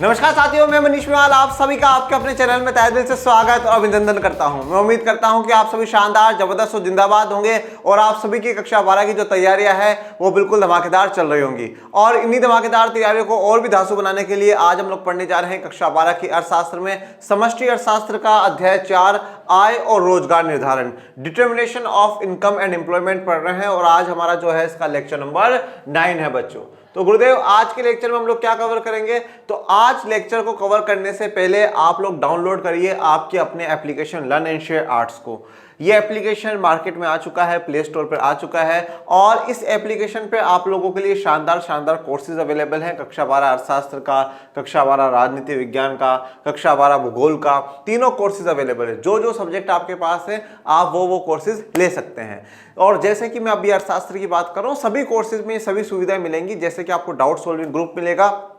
नमस्कार साथियों, मैं मनीष मेवाल आप सभी का आपके अपने चैनल में तहे दिल से स्वागत और अभिनंदन करता हूं। मैं उम्मीद करता हूं कि आप सभी शानदार, जबरदस्त और जिंदाबाद होंगे और आप सभी की कक्षा 12 की जो तैयारियां हैं वो बिल्कुल धमाकेदार चल रही होंगी। और इन्हीं धमाकेदार तैयारियों को और भी धांसू बनाने के लिए आज हम लोग पढ़ने जा रहे हैं कक्षा 12 की अर्थशास्त्र में समष्टि अर्थशास्त्र का अध्याय 4 आय और रोजगार निर्धारण, determination of income and employment पढ़ रहे हैं। और आज हमारा जो है इसका लेक्चर नंबर 9 है बच्चों। तो गुरुदेव, आज के लेक्चर में हम लोग क्या कवर करेंगे? तो आज लेक्चर को कवर करने से पहले आप लोग डाउनलोड करिए आपके अपने application learn and share arts को। ये एप्लीकेशन मार्केट में आ चुका है, प्ले स्टोर पर आ चुका है और इस एप्लीकेशन पे आप लोगों के लिए शानदार शानदार कोर्सेज अवेलेबल हैं। कक्षा 12 अर्थशास्त्र का, कक्षा 12 राजनीति विज्ञान का, कक्षा 12 भूगोल का, तीनों कोर्सेज अवेलेबल है। जो जो सब्जेक्ट आपके पास है आप वो कोर्सेज ले सकते हैं। और जैसे कि मैं अभी अर्थशास्त्र की बात कर रहा हूँ, सभी कोर्सेज में सभी सुविधाएं मिलेंगी। जैसे कि आपको डाउट सॉल्विंग ग्रुप मिलेगा,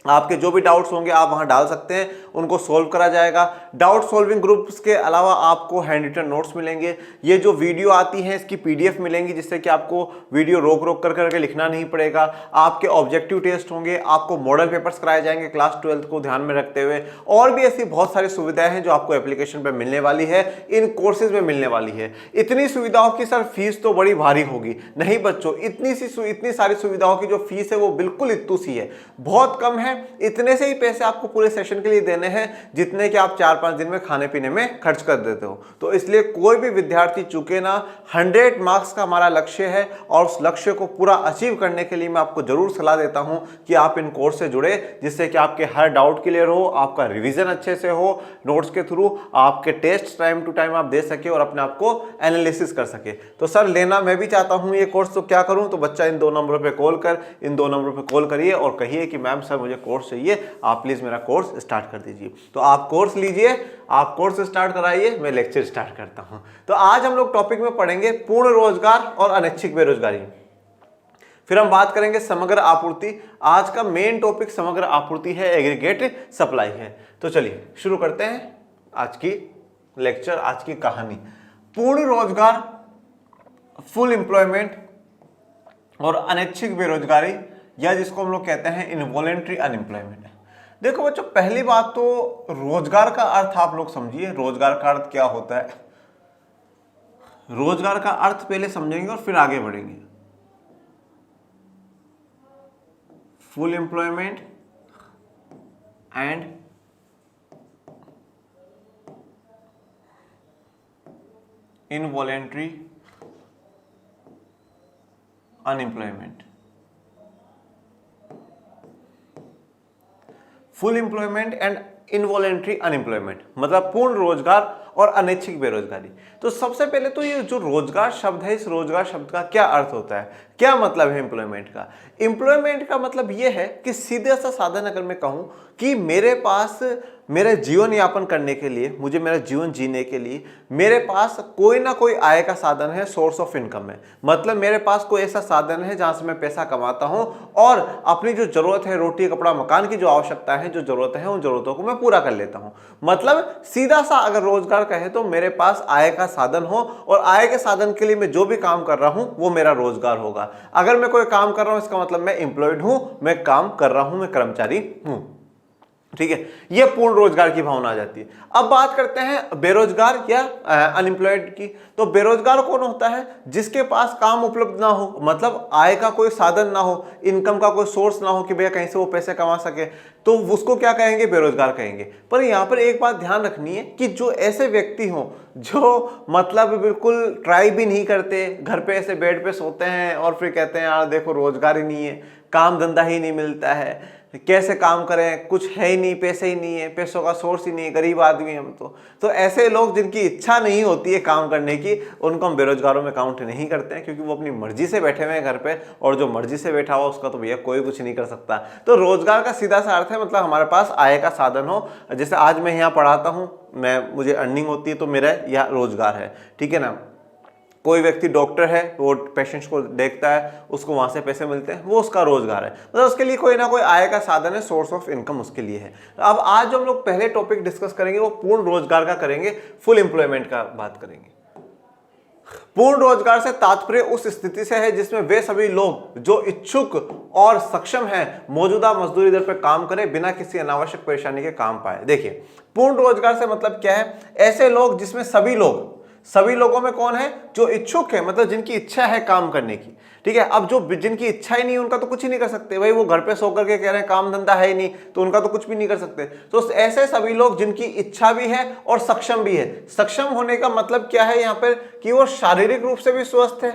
आपके जो भी डाउट्स होंगे आप वहां डाल सकते हैं, उनको सोल्व करा जाएगा। डाउट सॉल्विंग ग्रुप्स के अलावा आपको हैंड रिटन नोट्स मिलेंगे। ये जो वीडियो आती है इसकी पीडीएफ मिलेंगी, जिससे कि आपको वीडियो रोक रोक कर करके लिखना नहीं पड़ेगा। आपके ऑब्जेक्टिव टेस्ट होंगे, आपको मॉडल पेपर्स कराए जाएंगे क्लास 12 को ध्यान में रखते हुए। और भी ऐसी बहुत सारी सुविधाएं हैं जो आपको एप्लीकेशन पर मिलने वाली है, इन कोर्सेज में मिलने वाली है। इतनी सुविधाओं की सर फीस तो बड़ी भारी होगी। नहीं बच्चों, इतनी सारी सुविधाओं की जो फीस है वो बिल्कुल इतनी सी है, बहुत कम है। इतने से ही पैसे आपको पूरे सेशन के लिए देने हैं जितने कि आप 4-5 दिन में खाने पीने में खर्च कर देते हो। तो इसलिए कोई भी विद्यार्थी चूके ना। 100 मार्क्स का हमारा लक्ष्य है और उस लक्ष्य को पूरा अचीव करने के लिए मैं आपको जरूर सलाह देता हूं कि आप इन कोर्स से जुड़े, जिससे कि आपके हर डाउट क्लियर हो, आपका रिवीजन अच्छे से हो, नोट्स के थ्रू आपके टेस्ट टाइम टू टाइम आप दे सके और अपने आप को एनालिसिस कर सके। तो सर लेना मैं भी चाहता हूं ये कोर्स, तो क्या करूं? तो बच्चा इन 2 नंबरों पर कॉल करिए और कहिए कि मैम सर मुझे कोर्स चाहिए, आप प्लीज मेरा कोर्स स्टार्ट कर दीजिए। तो आप कोर्स लीजिए, आप कोर्स स्टार्ट कराइए, मैं लेक्चर स्टार्ट करता हूं। तो आज हम लोग टॉपिक में पढ़ेंगे पूर्ण रोजगार और अनैच्छिक बेरोजगारी। फिर हम बात करेंगे समग्र आपूर्ति। आज का मेन टॉपिक समग्र आपूर्ति है, एग्रीगेट सप्लाई है। तो चलिए शुरू करते हैं आज की लेक्चर, आज की कहानी। पूर्ण रोजगार, फुल एम्प्लॉयमेंट और अनैच्छिक बेरोजगारी, या जिसको हम लोग कहते हैं इनवॉलेंट्री अनएम्प्लॉयमेंट। देखो बच्चों, पहली बात तो रोजगार का अर्थ आप लोग समझिए। रोजगार का अर्थ क्या होता है? रोजगार का अर्थ पहले समझेंगे और फिर आगे बढ़ेंगे। Full employment and involuntary unemployment. Full employment and involuntary unemployment मतलब पूर्ण रोजगार और अनैच्छिक बेरोजगारी। तो सबसे पहले तो ये जो रोजगार शब्द है, इस रोजगार शब्द का क्या अर्थ होता है, क्या मतलब है एम्प्लॉयमेंट का? एम्प्लॉयमेंट का मतलब ये है कि सीधे सा साधन अगर मैं कहूं कि मेरे पास मेरे जीवन यापन करने के लिए, मुझे मेरा जीवन जीने के लिए मेरे पास कोई ना कोई आय का साधन है, सोर्स ऑफ इनकम है। मतलब मेरे पास कोई ऐसा साधन है जहां से मैं पैसा कमाता हूं और अपनी जो जरूरत है, रोटी कपड़ा मकान की जो आवश्यकता है, जो जरूरत है, उन जरूरतों को मैं पूरा कर लेता हूं। मतलब सीधा सा अगर रोजगार कहे तो मेरे पास आय का साधन हो और आय के साधन के लिए मैं जो भी काम कर रहा हूं वो मेरा रोजगार होगा। अगर मैं कोई काम कर रहा हूं इसका मतलब मैं एम्प्लॉयड हूं, मैं काम कर रहा हूं, मैं कर्मचारी हूं। ठीक है, ये पूर्ण रोजगार की भावना आ जाती है। अब बात करते हैं बेरोजगार या अनएम्प्लॉयड की। तो बेरोजगार कौन होता है? जिसके पास काम उपलब्ध ना हो, मतलब आय का कोई साधन ना हो, इनकम का कोई सोर्स ना हो कि भैया कहीं से वो पैसे कमा सके, तो उसको क्या कहेंगे? बेरोजगार कहेंगे। पर यहाँ पर एक बात ध्यान रखनी है कि जो ऐसे व्यक्ति हों जो मतलब बिल्कुल ट्राई भी नहीं करते, घर पे ऐसे बेड पे सोते हैं और फिर कहते हैं यार देखो रोजगार ही नहीं है, काम धंधा ही नहीं मिलता है, कैसे काम करें, कुछ है ही नहीं, पैसे ही नहीं है, पैसों का सोर्स ही नहीं, गरीब आदमी हम तो ऐसे लोग जिनकी इच्छा नहीं होती है काम करने की, उनको हम बेरोजगारों में काउंट नहीं करते हैं, क्योंकि वो अपनी मर्जी से बैठे हुए हैं घर पे, और जो मर्जी से बैठा हुआ उसका तो भैया कोई कुछ नहीं कर सकता। तो रोजगार का सीधा सा अर्थ है मतलब हमारे पास आय का साधन हो। जैसे आज मैं यहाँ पढ़ाता हूँ, मुझे अर्निंग होती है तो मेरा यह रोजगार है। ठीक है ना। कोई व्यक्ति डॉक्टर है, वो पेशेंट्स को देखता है, उसको वहां से पैसे मिलते हैं, वो उसका रोजगार है। मतलब उसके लिए कोई ना कोई आय का साधन है, सोर्स ऑफ इनकम उसके लिए है। अब आज जो हम लोग पहले टॉपिक डिस्कस करेंगे वो पूर्ण रोजगार का करेंगे, फुल एम्प्लॉयमेंट का बात करेंगे। पूर्ण रोजगार से तात्पर्य उस स्थिति से है जिसमें वे सभी लोग जो इच्छुक और सक्षम हैं मौजूदा मजदूरी दर पर काम करें बिना किसी अनावश्यक परेशानी के काम पाए। देखिए, पूर्ण रोजगार से मतलब क्या है? ऐसे लोग जिसमें सभी लोगों में कौन है? जो इच्छुक है, मतलब जिनकी इच्छा है काम करने की। ठीक है, अब जो जिनकी इच्छा ही नहीं है उनका तो कुछ ही नहीं कर सकते भाई, वो घर पे सो करके कह रहे हैं काम धंधा है ही नहीं, तो उनका तो कुछ भी नहीं कर सकते। तो ऐसे सभी लोग जिनकी इच्छा भी है और सक्षम भी है। सक्षम होने का मतलब क्या है यहाँ पर? कि वो शारीरिक रूप से भी स्वस्थ है,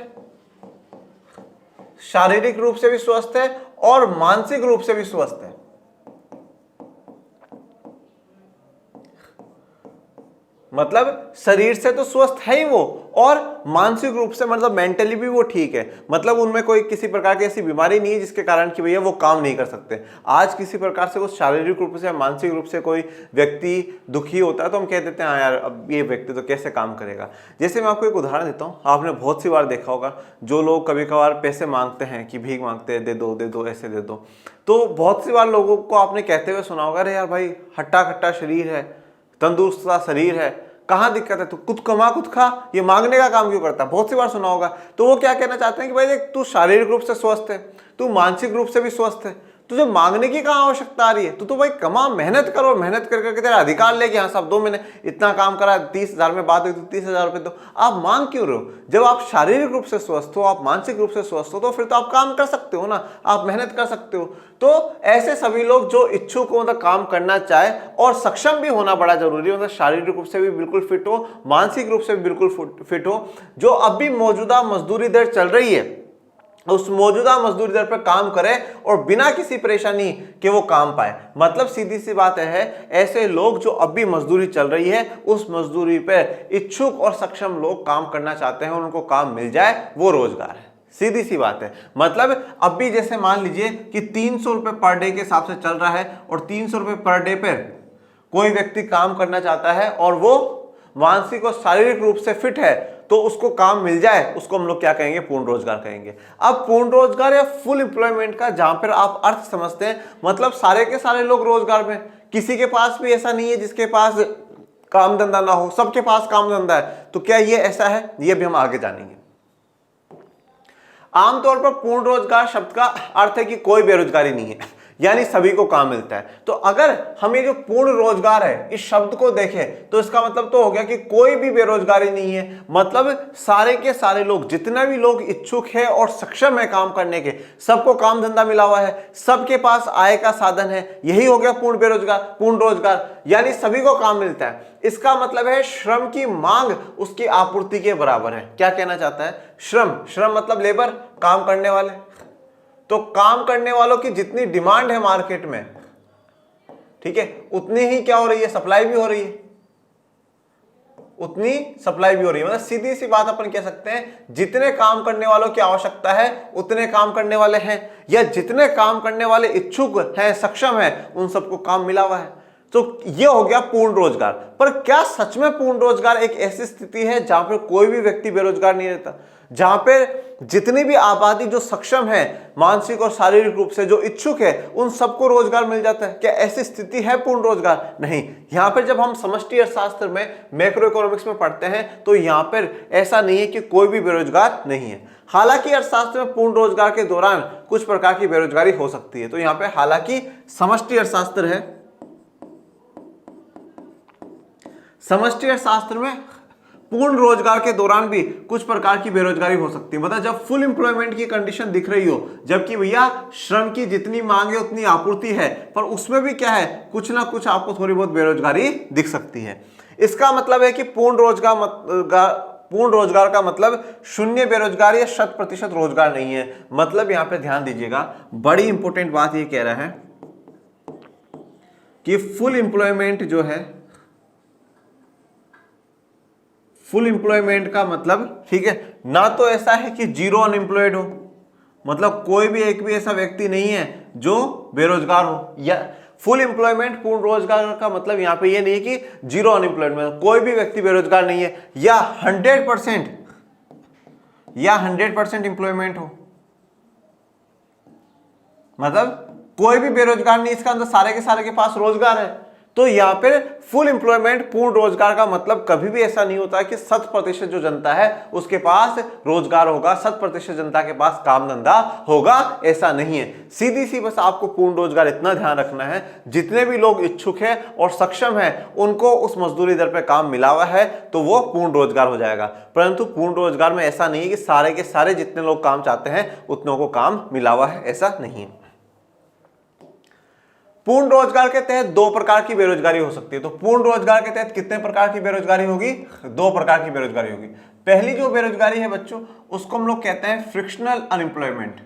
शारीरिक रूप से भी स्वस्थ है और मानसिक रूप से भी स्वस्थ है। मतलब शरीर से तो स्वस्थ है ही वो, और मानसिक रूप से मतलब मेंटली भी वो ठीक है। मतलब उनमें कोई किसी प्रकार की ऐसी बीमारी नहीं है जिसके कारण कि भैया वो काम नहीं कर सकते। आज किसी प्रकार से वो शारीरिक रूप से या मानसिक रूप से कोई व्यक्ति दुखी होता है तो हम कह देते हैं हाँ यार, अब ये व्यक्ति तो कैसे काम करेगा। जैसे मैं आपको एक उदाहरण देता हूँ, आपने बहुत सी बार देखा होगा जो लोग कभी कभार पैसे मांगते हैं कि भीख मांगते हैं, दे दो ऐसे दे दो, तो बहुत सी बार लोगों को आपने कहते हुए सुना होगा, अरे यार भाई हट्टा कट्टा शरीर है, तंदुरुस्त सा शरीर है, कहाँ दिक्कत है, तू खुद कमा खुद खा, ये मांगने का काम क्यों करता है? बहुत सी बार सुना होगा। तो वो क्या कहना चाहते हैं कि भाई देख, तू शारीरिक रूप से स्वस्थ है, तू मानसिक रूप से भी स्वस्थ है, तुझे मांगने की कहाँ आवश्यकता आ रही है? तू तो भाई कमा, मेहनत करो, मेहनत कर करके तेरा अधिकार लेके हाँ साहब 2 महीने इतना काम करा, 30,000 में बात हुई तो 30,000 रुपये दो। आप मांग क्यों रहे हो? जब आप शारीरिक रूप से स्वस्थ हो, आप मानसिक रूप से स्वस्थ हो, तो फिर तो आप काम कर सकते हो ना, आप मेहनत कर सकते हो। तो ऐसे सभी लोग जो इच्छुक हो, मतलब काम करना चाहे और सक्षम भी होना बड़ा जरूरी है, मतलब शारीरिक रूप से भी बिल्कुल फिट हो, मानसिक रूप से भी बिल्कुल फिट हो, जो अब भी मौजूदा मजदूरी दर चल रही है उस मौजूदा मजदूरी दर पर काम करे और बिना किसी परेशानी के वो काम पाए। मतलब सीधी सी बात है, ऐसे लोग जो अब भी मजदूरी चल रही है उस मजदूरी पर इच्छुक और सक्षम लोग काम करना चाहते हैं और उनको काम मिल जाए, वो रोजगार है। सीधी सी बात है। मतलब अब भी जैसे मान लीजिए कि 300 रुपए पर डे के हिसाब से चल रहा है और 300 रुपए पर डे पर कोई व्यक्ति काम करना चाहता है और वो मानसिक और शारीरिक रूप से फिट है, तो उसको काम मिल जाए, उसको हम लोग क्या कहेंगे? पूर्ण रोजगार कहेंगे। अब पूर्ण रोजगार या फुल एम्प्लॉयमेंट का जहां पर आप अर्थ समझते हैं, मतलब सारे के सारे लोग रोजगार में, किसी के पास भी ऐसा नहीं है जिसके पास काम धंधा ना हो, सबके पास काम धंधा है। तो क्या ये ऐसा है? ये भी हम आगे जानेंगे। आमतौर पर पूर्ण रोजगार शब्द का अर्थ है कि कोई बेरोजगारी नहीं है, यानी सभी को काम मिलता है। तो अगर हम ये जो पूर्ण रोजगार है इस शब्द को देखें तो इसका मतलब तो हो गया कि कोई भी बेरोजगारी नहीं है। मतलब सारे के सारे लोग, जितना भी लोग इच्छुक है और सक्षम है काम करने के, सबको काम धंधा मिला हुआ है, सबके पास आय का साधन है, यही हो गया पूर्ण रोजगार, यानी सभी को काम मिलता है। इसका मतलब है श्रम की मांग उसकी आपूर्ति के बराबर है। क्या कहना चाहता है? श्रम मतलब लेबर, काम करने वाले। तो काम करने वालों की जितनी डिमांड है मार्केट में, ठीक है, उतनी ही क्या हो रही है? सप्लाई भी हो रही है, उतनी सप्लाई भी हो रही है। मतलब सीधी सी बात अपन कह सकते हैं, जितने काम करने वालों की आवश्यकता है उतने काम करने वाले हैं, या जितने काम करने वाले इच्छुक हैं, सक्षम हैं, उन सबको काम मिला हुआ है। तो ये हो गया पूर्ण रोजगार। पर क्या सच में पूर्ण रोजगार एक ऐसी स्थिति है जहां पर कोई भी व्यक्ति बेरोजगार नहीं रहता, जहां पर जितनी भी आबादी जो सक्षम है मानसिक और शारीरिक रूप से, जो इच्छुक है, उन सबको रोजगार मिल जाता है? क्या ऐसी स्थिति है पूर्ण रोजगार? नहीं। यहां पर जब हम समष्टि अर्थशास्त्र में, मैक्रो इकोनॉमिक्स में पढ़ते हैं, तो यहां पर ऐसा नहीं है कि कोई भी बेरोजगार नहीं है। हालांकि अर्थशास्त्र में पूर्ण रोजगार के दौरान कुछ प्रकार की बेरोजगारी हो सकती है। तो यहां पर हालांकि समष्टि अर्थशास्त्र है, समष्टि अर्थशास्त्र में पूर्ण रोजगार के दौरान भी कुछ प्रकार की बेरोजगारी हो सकती है। मतलब जब फुल एम्प्लॉयमेंट की कंडीशन दिख रही हो, जबकि भैया श्रम की जितनी मांग है उतनी आपूर्ति है, पर उसमें भी क्या है, कुछ ना कुछ आपको थोड़ी बहुत बेरोजगारी दिख सकती है। इसका मतलब है कि पूर्ण रोजगार का मतलब शून्य बेरोजगार या 100% रोजगार नहीं है। मतलब यहां पे ध्यान दीजिएगा, बड़ी इंपॉर्टेंट बात ये कह रहा है कि फुल एम्प्लॉयमेंट जो है, फुल एम्प्लॉयमेंट का मतलब, ठीक है, ना तो ऐसा है कि जीरो अनएम्प्लॉयड हो, मतलब कोई भी एक भी ऐसा व्यक्ति नहीं है जो बेरोजगार हो, या फुल एम्प्लॉयमेंट पूर्ण रोजगार का मतलब यहां पे ये नहीं है कि जीरो अनएम्प्लॉयमेंट, कोई भी व्यक्ति बेरोजगार नहीं है, या 100% एम्प्लॉयमेंट हो, मतलब कोई भी बेरोजगार नहीं, इसका अंदर सारे के पास रोजगार है। तो यहाँ पे फुल एम्प्लॉयमेंट, पूर्ण रोजगार का मतलब कभी भी ऐसा नहीं होता कि 100% जो जनता है उसके पास रोजगार होगा, 100% जनता के पास काम धंधा होगा, ऐसा नहीं है। सीधी सी बस आपको पूर्ण रोजगार इतना ध्यान रखना है, जितने भी लोग इच्छुक है और सक्षम है उनको उस मजदूरी दर पे काम मिला हुआ है तो वो पूर्ण रोजगार हो जाएगा। परंतु पूर्ण रोजगार में ऐसा नहीं है कि सारे के सारे जितने लोग काम चाहते हैं उतनों को काम मिला हुआ है, ऐसा नहीं है। पूर्ण रोजगार के तहत दो प्रकार की बेरोजगारी हो सकती है। तो पूर्ण रोजगार के तहत कितने प्रकार की बेरोजगारी होगी? दो प्रकार की बेरोजगारी होगी। पहली जो बेरोजगारी है बच्चों, उसको हम लोग कहते हैं फ्रिक्शनल अनएम्प्लॉयमेंट।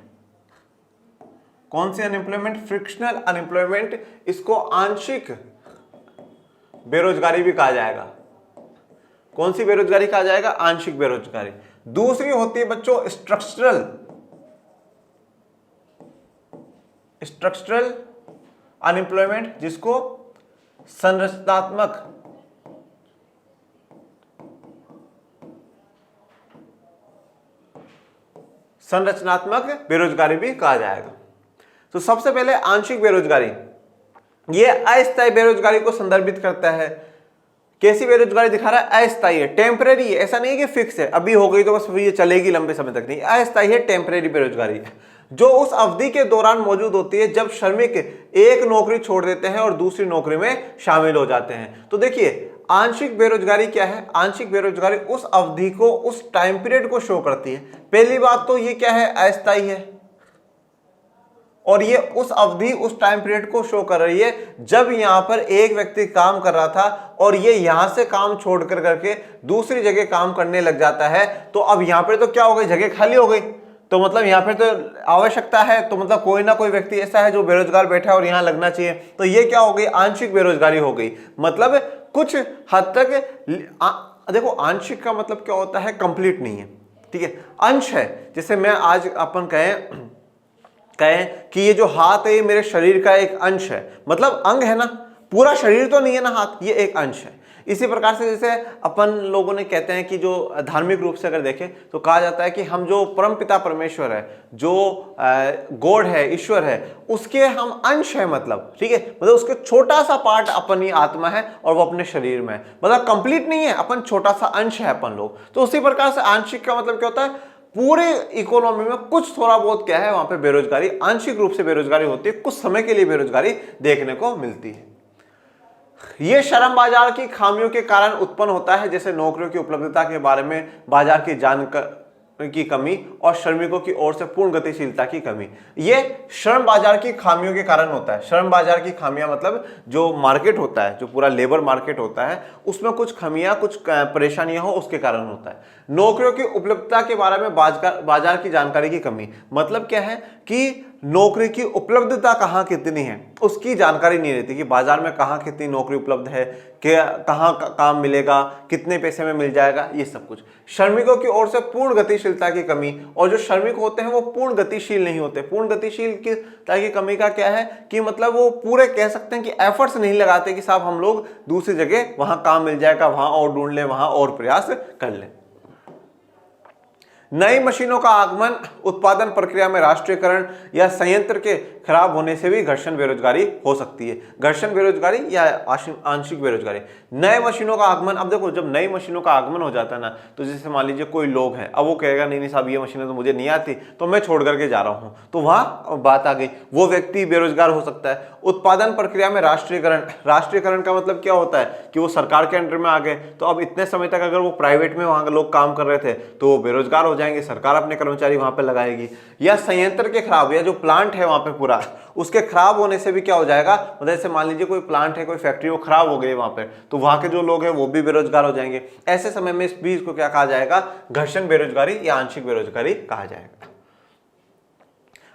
कौन सी अनएम्प्लॉयमेंट? Frictional unemployment. इसको आंशिक बेरोजगारी भी कहा जाएगा। कौन सी बेरोजगारी कहा जाएगा? आंशिक बेरोजगारी। दूसरी होती है बच्चों स्ट्रक्चरल अनएम्प्लॉयमेंट, जिसको संरचनात्मक बेरोजगारी भी कहा जाएगा। तो सबसे पहले आंशिक बेरोजगारी, यह अस्थायी बेरोजगारी को संदर्भित करता है। कैसी बेरोजगारी दिखा रहा है? अस्थायी है, टेम्परेरी है। ऐसा नहीं है कि फिक्स है, अभी हो गई तो बस ये चलेगी लंबे समय तक, नहीं। अस्थायी है, टेम्परेरी बेरोजगारी है, जो उस अवधि के दौरान मौजूद होती है जब श्रमिक एक नौकरी छोड़ देते हैं और दूसरी नौकरी में शामिल हो जाते हैं। तो देखिए आंशिक बेरोजगारी क्या है? आंशिक बेरोजगारी उस अवधि को, उस टाइम पीरियड को शो करती है। पहली बात तो ये क्या है? अस्थायी है, और ये उस अवधि, उस टाइम पीरियड को शो कर रही है जब यहां पर एक व्यक्ति काम कर रहा था और ये यहां से काम छोड़कर करके दूसरी जगह काम करने लग जाता है। तो अब यहां पर तो क्या हो गई? जगह खाली हो गई। तो मतलब यहाँ पे तो आवश्यकता है, तो मतलब कोई ना कोई व्यक्ति ऐसा है जो बेरोजगार बैठा है और यहाँ लगना चाहिए। तो ये क्या हो गई? आंशिक बेरोजगारी हो गई। मतलब कुछ हद तक देखो, आंशिक का मतलब क्या होता है? कंप्लीट नहीं है, ठीक है, अंश है। जैसे मैं आज अपन कहें कि ये जो हाथ है ये मेरे शरीर का एक अंश है, मतलब अंग है ना, पूरा शरीर तो नहीं है ना हाथ, ये एक अंश है। इसी प्रकार से जैसे अपन लोगों ने कहते हैं कि जो धार्मिक रूप से अगर देखें तो कहा जाता है कि हम जो परमपिता परमेश्वर है, जो गॉड है, ईश्वर है, उसके हम अंश है, मतलब ठीक है, मतलब उसके छोटा सा पार्ट अपनी आत्मा है और वो अपने शरीर में है, मतलब कंप्लीट नहीं है, अपन छोटा सा अंश है अपन लोग। तो उसी प्रकार से आंशिक का मतलब क्या होता है? पूरे इकोनॉमी में कुछ थोड़ा बहुत क्या है, वहां पे बेरोजगारी, आंशिक रूप से बेरोजगारी होती है, कुछ समय के लिए बेरोजगारी देखने को मिलती है। यह श्रम बाजार की खामियों के कारण उत्पन्न होता है, जैसे नौकरियों की उपलब्धता के बारे में बाजार की जानकारी की कमी और श्रमिकों की ओर से पूर्ण गतिशीलता की कमी। यह श्रम बाजार की खामियों के कारण होता है। श्रम बाजार की खामियां मतलब जो मार्केट होता है, जो पूरा लेबर मार्केट होता है, उसमें कुछ खामियां, कुछ परेशानियां हो, उसके कारण होता है। नौकरियों की उपलब्धता के बारे में बाजार की जानकारी की कमी, मतलब क्या है कि नौकरी की उपलब्धता कहाँ कितनी है उसकी जानकारी नहीं रहती, कि बाजार में कहाँ कितनी नौकरी उपलब्ध है, कहाँ काम मिलेगा, कितने पैसे में मिल जाएगा, ये सब कुछ। श्रमिकों की ओर से पूर्ण गतिशीलता की कमी, और जो श्रमिक होते हैं वो पूर्ण गतिशील नहीं होते। पूर्ण गतिशीलता की कमी का क्या है कि मतलब वो पूरे कह सकते हैं कि एफर्ट्स नहीं लगाते कि साहब हम लोग दूसरी जगह वहां काम मिल जाएगा, वहां और ढूंढ लें, वहां और प्रयास कर लें। नई मशीनों का आगमन, उत्पादन प्रक्रिया में राष्ट्रीयकरण या संयंत्र के खराब होने से भी घर्षण बेरोजगारी हो सकती है। घर्षण बेरोजगारी या आंशिक बेरोजगारी। नए मशीनों का आगमन, अब देखो जब नई मशीनों का आगमन हो जाता है ना, तो जैसे मान लीजिए कोई लोग हैं, अब वो कहेगा नहीं नहीं साहब ये मशीनें तो मुझे नहीं आती, तो मैं छोड़ करके जा रहा हूं, तो वहां बात आ गई, वो व्यक्ति बेरोजगार हो सकता है। उत्पादन प्रक्रिया में राष्ट्रीयकरण, राष्ट्रीयकरण का मतलब क्या होता है कि वो सरकार के अंडर में आ गए, तो अब इतने समय तक अगर वो प्राइवेट में वहां के लोग काम कर रहे थे तो वो बेरोजगार हो जाएंगे, सरकार अपने कर्मचारी वहां पे लगाएगी। या संयंत्र के खराब, या जो प्लांट है वहां पे पूरा, उसके खराब होने से भी क्या हो जाएगा, मतलब जैसे मान लीजिए कोई प्लांट है, कोई फैक्ट्री, वो खराब हो गई वहां पे, तो वहां के जो लोग हैं वो भी बेरोजगार हो जाएंगे। ऐसे समय में इस बीच को क्या कहा जाएगा? घर्षण बेरोजगारी या आंशिक बेरोजगारी कहा जाएगा।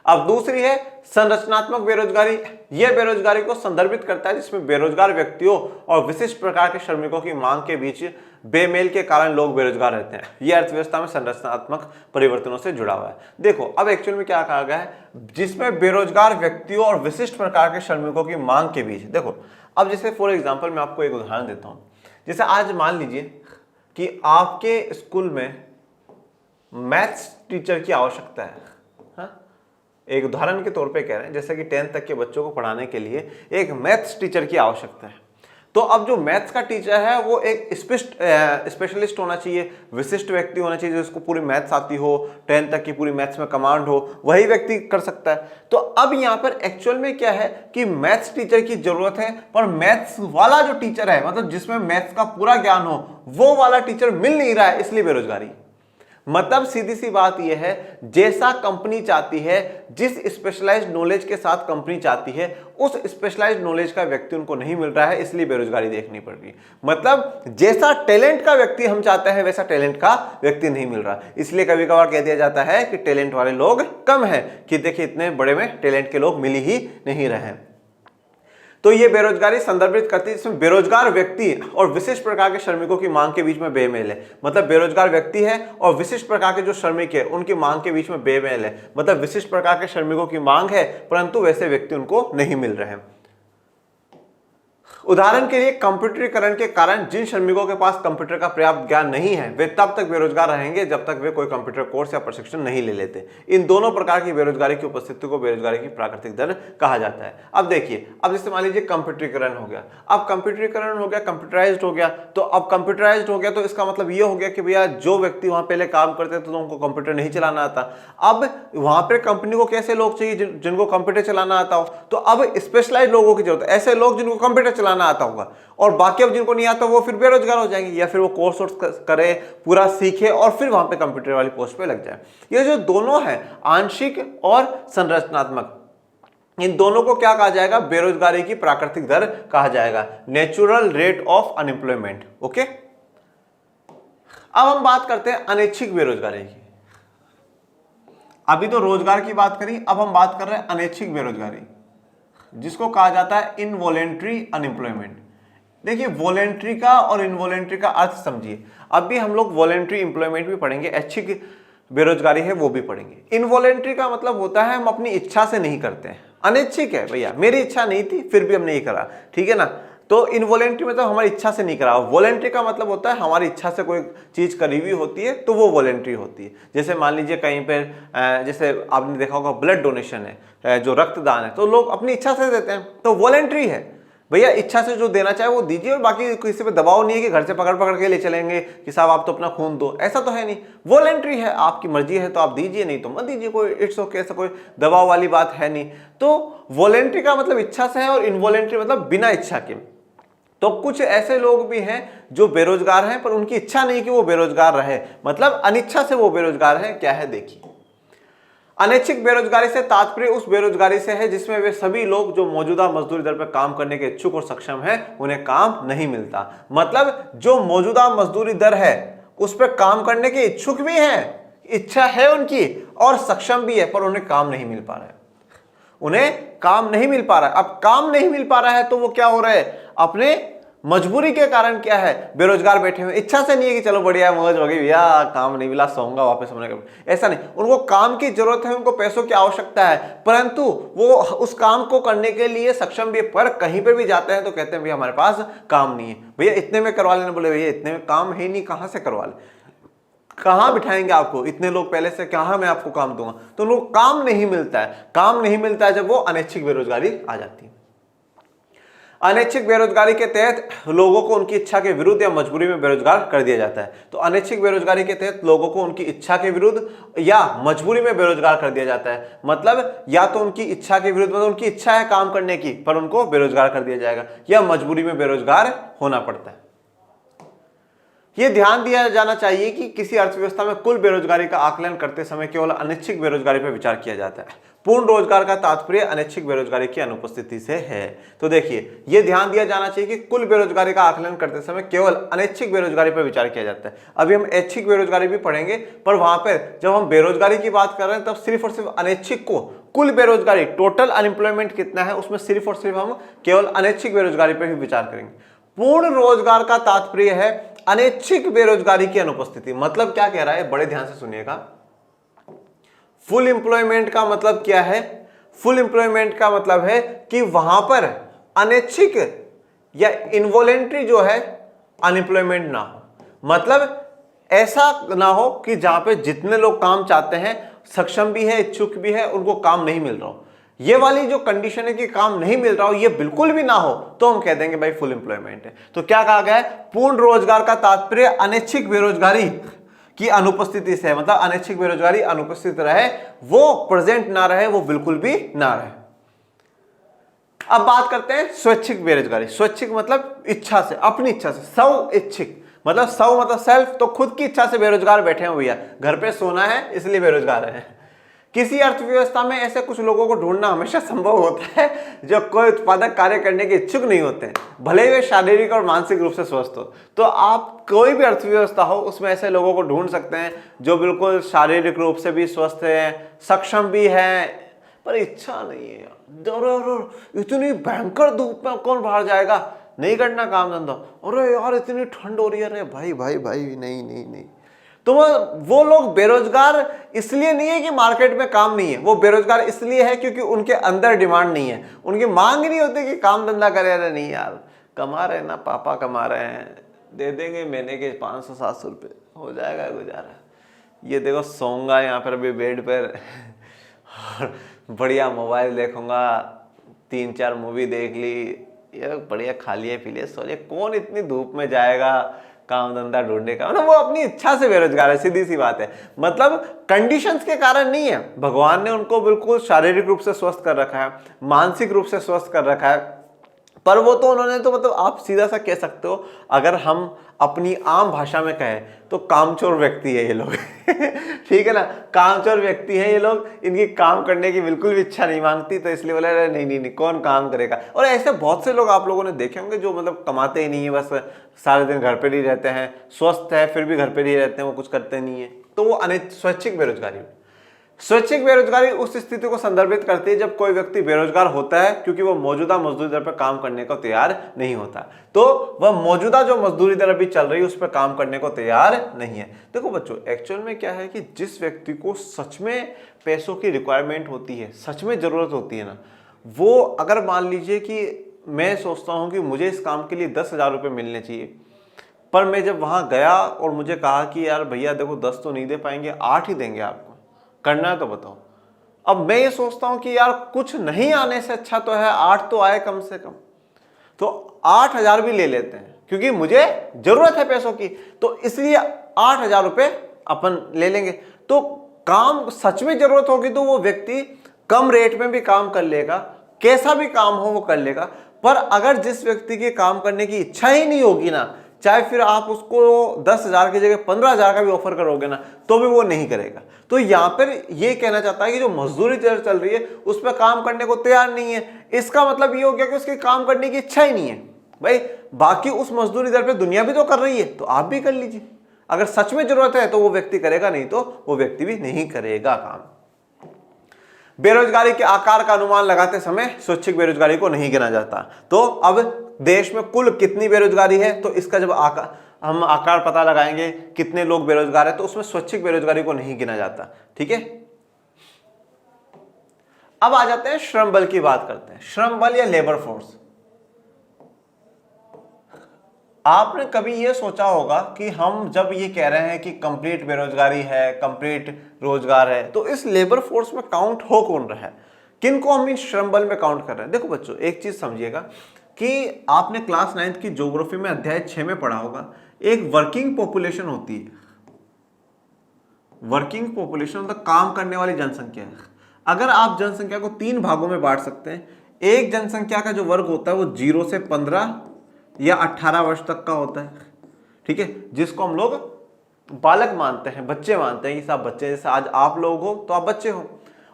अब दूसरी है संरचनात्मक बेरोजगारी। यह बेरोजगारी को संदर्भित करता है जिसमें बेरोजगार व्यक्तियों और विशिष्ट प्रकार के श्रमिकों की मांग के बीच बेमेल के कारण लोग बेरोजगार रहते हैं। यह अर्थव्यवस्था में संरचनात्मक परिवर्तनों से जुड़ा हुआ है। देखो अब एक्चुअल में क्या कहा गया है, जिसमें बेरोजगार व्यक्तियों और विशिष्ट प्रकार के श्रमिकों की मांग के बीच। देखो अब जैसे फॉर एग्जाम्पल मैं आपको एक उदाहरण देता हूं। जैसे आज मान लीजिए कि आपके स्कूल में मैथ्स टीचर की आवश्यकता है। एक उदाहरण के तौर पे कह रहे हैं, जैसे कि 10th तक के बच्चों को पढ़ाने के लिए एक मैथ्स टीचर की आवश्यकता है। तो अब जो मैथ्स का टीचर है वो एक स्पेशलिस्ट होना चाहिए, विशिष्ट व्यक्ति होना चाहिए जिसको पूरी मैथ्स आती हो, 10th तक की पूरी मैथ्स में कमांड हो, वही व्यक्ति कर सकता है। तो अब यहाँ पर एक्चुअल में क्या है कि मैथ्स टीचर की जरूरत है, पर मैथ्स वाला जो टीचर है, मतलब जिसमें मैथ्स का पूरा ज्ञान हो, वो वाला टीचर मिल नहीं रहा है, इसलिए बेरोजगारी। मतलब सीधी सी बात यह है, जैसा कंपनी चाहती है, जिस स्पेशलाइज्ड नॉलेज के साथ कंपनी चाहती है, उस स्पेशलाइज्ड नॉलेज का व्यक्ति उनको नहीं मिल रहा है, इसलिए बेरोजगारी देखनी पड़ रही है। मतलब जैसा टैलेंट का व्यक्ति हम चाहते हैं, वैसा टैलेंट का व्यक्ति नहीं मिल रहा, इसलिए कभी कभार कह दिया जाता है कि टैलेंट वाले लोग कम है, कि देखिए इतने बड़े में टैलेंट के लोग मिल ही नहीं रहे हैं। तो ये बेरोजगारी संदर्भित करती है जिसमें बेरोजगार व्यक्ति और विशिष्ट प्रकार के श्रमिकों की मांग के बीच में बेमेल है। मतलब बेरोजगार व्यक्ति है और विशिष्ट प्रकार के जो श्रमिक है उनकी मांग के बीच में बेमेल है। मतलब विशिष्ट प्रकार के श्रमिकों की मांग है परंतु वैसे व्यक्ति उनको नहीं मिल रहे हैं। उदाहरण के लिए कंप्यूटरीकरण के कारण जिन श्रमिकों के पास कंप्यूटर का पर्याप्त ज्ञान नहीं है, वे तब तक बेरोजगार रहेंगे जब तक वे कोई कंप्यूटर कोर्स या प्रशिक्षण नहीं ले लेते। इन दोनों प्रकार की बेरोजगारी की उपस्थिति को बेरोजगारी की प्राकृतिक दर कहा जाता है। अब देखिए, अब जैसे मान लीजिए कंप्यूटरीकरण हो गया, अब कंप्यूटरीकरण हो गया, कंप्यूटराइज्ड हो गया, तो अब कंप्यूटराइज्ड हो गया तो इसका मतलब ये हो गया कि भैया जो व्यक्ति वहां पहले काम करते थे तो उनको कंप्यूटर नहीं चलाना आता, अब वहां पर कंपनी को कैसे लोग चाहिए जिनको कंप्यूटर चलाना आता हो, तो अब स्पेशलाइज्ड लोगों की जरूरत है, ऐसे लोग जिनको कंप्यूटर चलाना आता होगा, और बाकी अब जिनको नहीं आता वो फिर बेरोजगार हो जाएंगे, या फिर वो कोर्स करे, पूरा सीखे और फिर वहां पे कंप्यूटर वाली पोस्ट पे लग जाए। ये जो दोनों है आंशिक और संरचनात्मक, इन दोनों को क्या कहा जाएगा? बेरोजगारी की प्राकृतिक दर कहा जाएगा, natural rate of unemployment. Okay, अब हम बात करते हैं अनैच्छिक बेरोजगारी की। अभी तो रोजगार की बात करी, अब हम बात कर रहे हैं अनैच्छिक बेरोजगारी, जिसको कहा जाता है इनवॉलेंट्री अनएम्प्लॉयमेंट। देखिए, वॉलेंट्री का और इनवॉलेंट्री का अर्थ समझिए। अब भी हम लोग वॉलेंट्री एम्प्लॉयमेंट भी पढ़ेंगे, ऐच्छिक बेरोजगारी है वो भी पढ़ेंगे। इनवॉलेंट्री का मतलब होता है हम अपनी इच्छा से नहीं करते हैं, अनैच्छिक है भैया, मेरी इच्छा नहीं थी फिर भी हम नहीं करा, ठीक है ना। तो इनवॉलेंट्री मतलब हमारी इच्छा से नहीं करा। वॉलेंट्री का मतलब होता है हमारी इच्छा से कोई चीज करी हुई होती है तो वो वॉलेंट्री होती है। जैसे मान लीजिए कहीं पर जैसे आपने देखा होगा ब्लड डोनेशन है, जो रक्तदान है, तो लोग अपनी इच्छा से देते हैं, तो वॉलेंट्री है भैया, इच्छा से जो देना चाहे वो दीजिए, और बाकी किसी पे दबाव नहीं है कि घर से पकड़ पकड़ के ले चलेंगे कि साहब आप तो अपना खून दो, ऐसा तो है नहीं। वॉलेंट्री है, आपकी मर्जी है तो आप दीजिए, नहीं तो मत दीजिए, कोई इट्स ओके, ऐसा कोई दबाव वाली बात है नहीं। तो वॉलेंट्री का मतलब इच्छा से है और इनवॉलेंट्री मतलब बिना इच्छा के। तो कुछ ऐसे लोग भी हैं जो बेरोजगार हैं पर उनकी इच्छा नहीं कि वो बेरोजगार रहे, मतलब अनिच्छा से वो बेरोजगार है। क्या है देखिए, अनैच्छिक बेरोजगारी से तात्पर्य उस बेरोजगारी से है जिसमें वे सभी लोग जो मौजूदा मजदूरी दर पर काम करने के इच्छुक और सक्षम हैं, उन्हें काम नहीं मिलता। मतलब जो मौजूदा मजदूरी दर है उस पर काम करने के इच्छुक भी हैं, इच्छा है उनकी और सक्षम भी है, पर उन्हें काम नहीं मिल पा रहा है, उन्हें काम नहीं मिल पा रहा है। अब काम नहीं मिल पा रहा है तो वो क्या हो रहा है, अपने मजबूरी के कारण क्या है बेरोजगार बैठे हुए। इच्छा से नहीं है कि चलो बढ़िया मौज हो गई भैया, काम नहीं मिला, सोऊंगा वापस सोने का, ऐसा नहीं। उनको काम की जरूरत है, उनको पैसों की आवश्यकता है, परंतु वो उस काम को करने के लिए सक्षम भी है, पर कहीं पर भी जाते हैं तो कहते हैं भैया हमारे पास काम नहीं है, भैया इतने में करवा लेना। बोले भैया इतने में काम है नहीं, कहां से करवा ले, कहां बिठाएंगे आपको, इतने लोग पहले से, कहां मैं आपको काम दूंगा। तो उनको काम नहीं मिलता है। काम नहीं मिलता है जब वो अनैच्छिक बेरोजगारी आ जाती है। अनैच्छिक बेरोजगारी के तहत लोगों को उनकी इच्छा के विरुद्ध या मजबूरी में बेरोजगार कर दिया जाता है। तो अनैच्छिक बेरोजगारी के तहत लोगों को उनकी इच्छा के विरुद्ध या मजबूरी में बेरोजगार कर दिया जाता है। मतलब या तो उनकी इच्छा के विरुद्ध, मतलब उनकी इच्छा है काम करने की पर उनको बेरोजगार कर दिया जाएगा, या मजबूरी में बेरोजगार होना पड़ता है। यह ध्यान दिया जाना चाहिए कि किसी अर्थव्यवस्था में कुल बेरोजगारी का आकलन करते समय केवल अनैच्छिक बेरोजगारी पर विचार किया जाता है। पूर्ण रोजगार का तात्पर्य अनैच्छिक बेरोजगारी की अनुपस्थिति से है। तो देखिए, यह ध्यान दिया जाना चाहिए कि कुल बेरोजगारी का आकलन करते समय केवल अनैच्छिक बेरोजगारी पर विचार किया जाता है। अभी हम ऐच्छिक बेरोजगारी भी पढ़ेंगे, पर वहां पर जब हम बेरोजगारी की बात कर रहे हैं तब सिर्फ और सिर्फ अनैच्छिक को, कुल बेरोजगारी टोटल अनएम्प्लॉयमेंट कितना है उसमें सिर्फ और सिर्फ हम केवल अनैच्छिक बेरोजगारी पर ही विचार करेंगे। पूर्ण रोजगार का तात्पर्य है अनैच्छिक बेरोजगारी की अनुपस्थिति। मतलब क्या कह रहा है, बड़े ध्यान से सुनिएगा। फुल एम्प्लॉयमेंट का मतलब क्या है? फुल एम्प्लॉयमेंट का मतलब है कि वहां पर अनैच्छिक या इनवॉलेंट्री जो है अनएम्प्लॉयमेंट ना हो। मतलब ऐसा ना हो कि जहां पे जितने लोग काम चाहते हैं, सक्षम भी है, इच्छुक भी है, उनको काम नहीं मिल रहा हो, ये वाली जो कंडीशन है कि काम नहीं मिल रहा हो, ये बिल्कुल भी ना हो, तो हम कह देंगे भाई फुल एम्प्लॉयमेंट है। तो क्या कहा गया है, पूर्ण रोजगार का तात्पर्य अनैच्छिक बेरोजगारी की अनुपस्थिति से है, मतलब अनैच्छिक बेरोजगारी अनुपस्थित रहे, वो प्रेजेंट ना रहे, वो बिल्कुल भी ना रहे। अब बात करते हैं स्वैच्छिक बेरोजगारी। स्वैच्छिक मतलब इच्छा से, अपनी इच्छा से, स्व इच्छिक मतलब स्व मतलब सेल्फ, तो खुद की इच्छा से बेरोजगार बैठे हैं भैया, घर पे सोना है इसलिए बेरोजगार है। किसी अर्थव्यवस्था में ऐसे कुछ लोगों को ढूंढना हमेशा संभव होता है जो कोई उत्पादक कार्य करने के इच्छुक नहीं होते हैं, भले ही वे शारीरिक और मानसिक रूप से स्वस्थ हो। तो आप कोई भी अर्थव्यवस्था हो उसमें ऐसे लोगों को ढूंढ सकते हैं जो बिल्कुल शारीरिक रूप से भी स्वस्थ हैं, सक्षम भी हैं, पर इच्छा नहीं है यार। इतनी भयंकर धूप में कौन बाहर जाएगा, नहीं करना काम धंधा, अरे यार इतनी ठंड हो रही है, अरे भाई भाई भाई नहीं नहीं नहीं। तो वो लोग बेरोजगार इसलिए नहीं है कि मार्केट में काम नहीं है, वो बेरोजगार इसलिए है क्योंकि उनके अंदर डिमांड नहीं है, उनकी मांग नहीं होती कि काम धंधा करे। अरे नहीं यार, कमा रहे ना, पापा कमा रहे हैं, दे देंगे महीने के 500-700 रुपये, हो जाएगा गुजारा। ये देखो सोऊंगा यहाँ पर अभी बेड पर और बढ़िया मोबाइल देखूंगा, 3-4 मूवी देख ली, ये बढ़िया खा लिए पी लिए सो लिए। कौन इतनी धूप में जाएगा काम धंधा ढूंढने का, मतलब वो अपनी इच्छा से बेरोजगार है, सीधी सी बात है। मतलब कंडीशंस के कारण नहीं है, भगवान ने उनको बिल्कुल शारीरिक रूप से स्वस्थ कर रखा है, मानसिक रूप से स्वस्थ कर रखा है, पर वो तो उन्होंने तो मतलब आप सीधा सा कह सकते हो, अगर हम अपनी आम भाषा में कहें तो कामचोर व्यक्ति है ये लोग ठीक है ना, कामचोर व्यक्ति है ये लोग, इनकी काम करने की बिल्कुल भी इच्छा नहीं मांगती, तो इसलिए बोले अरे नहीं नहीं नहीं कौन काम करेगा। और ऐसे बहुत से लोग आप लोगों ने देखे होंगे जो मतलब कमाते ही नहीं है, बस सारे दिन घर पर ही रहते हैं, स्वस्थ है फिर भी घर पर ही रहते हैं, वो कुछ करते नहीं है, तो वो स्वैच्छिक बेरोजगारी। स्वैच्छिक बेरोजगारी उस स्थिति को संदर्भित करती है जब कोई व्यक्ति बेरोजगार होता है क्योंकि वो मौजूदा मजदूरी दर पर काम करने को तैयार नहीं होता, तो वह मौजूदा जो मजदूरी दर अभी चल रही है उस पर काम करने को तैयार नहीं है। देखो बच्चों, एक्चुअल में क्या है कि जिस व्यक्ति को सच में पैसों की रिक्वायरमेंट होती है, सच में जरूरत होती है ना, वो अगर मान लीजिए कि मैं सोचता हूँ कि मुझे इस काम के लिए 10,000 रुपये मिलने चाहिए, पर मैं जब वहाँ गया और मुझे कहा कि यार भैया देखो 10 तो नहीं दे पाएंगे, 8 ही देंगे आपको, करना है तो बताओ। अब मैं ये सोचता हूं कि यार कुछ नहीं आने से अच्छा तो है 8 तो आए कम से कम, तो 8,000 भी ले लेते हैं क्योंकि मुझे जरूरत है पैसों की, तो इसलिए 8,000 रुपये अपन ले लेंगे। तो काम सच में जरूरत होगी तो वो व्यक्ति कम रेट में भी काम कर लेगा, कैसा भी काम हो वो कर लेगा। पर अगर जिस व्यक्ति के काम करने की इच्छा ही नहीं होगी ना, चाहे फिर आप उसको 10,000 की जगह 15,000 का भी ऑफर करोगे ना, तो भी वो नहीं करेगा। तो यहाँ पर ये कहना चाहता है कि जो मजदूरी चल रही है उस पर काम करने को तैयार नहीं है, इसका मतलब ये हो गया कि उसके काम करने की इच्छा ही नहीं है। भाई बाकी उस मजदूरी दर पे दुनिया भी तो कर रही है, तो आप भी कर लीजिए। अगर सच में जरूरत है तो वो व्यक्ति करेगा, नहीं तो वो व्यक्ति भी नहीं करेगा काम। बेरोजगारी के आकार का अनुमान लगाते समय स्वैच्छिक बेरोजगारी को नहीं गिना जाता। तो अब देश में कुल कितनी बेरोजगारी है, तो इसका जब हम आकार पता लगाएंगे कितने लोग बेरोजगार है, तो उसमें स्वैच्छिक बेरोजगारी को नहीं गिना जाता। ठीक है, अब आ जाते हैं श्रम बल की बात करते हैं। श्रम बल या लेबर फोर्स, आपने कभी ये सोचा होगा कि हम जब ये कह रहे हैं कि कंप्लीट बेरोजगारी है, कंप्लीट रोजगार है, तो इस लेबर फोर्स में काउंट हो कौन रहा है, किनको हम इस श्रम बल में काउंट कर रहे हैं। देखो बच्चों, एक चीज समझिएगा कि आपने क्लास 9th की ज्योग्राफी में अध्याय 6 में पढ़ा होगा, एक वर्किंग पॉपुलेशन होती है। वर्किंग पॉपुलेशन मतलब काम करने वाली जनसंख्या है। अगर आप जनसंख्या को 3 भागों में बांट सकते हैं, एक जनसंख्या का जो वर्ग होता है वो 0 से 15 या 18 वर्ष तक का होता है। ठीक है, जिसको हम लोग बालक मानते हैं, बच्चे मानते हैं कि साहब बच्चे, जैसे आज आप लोग हो तो आप बच्चे हो।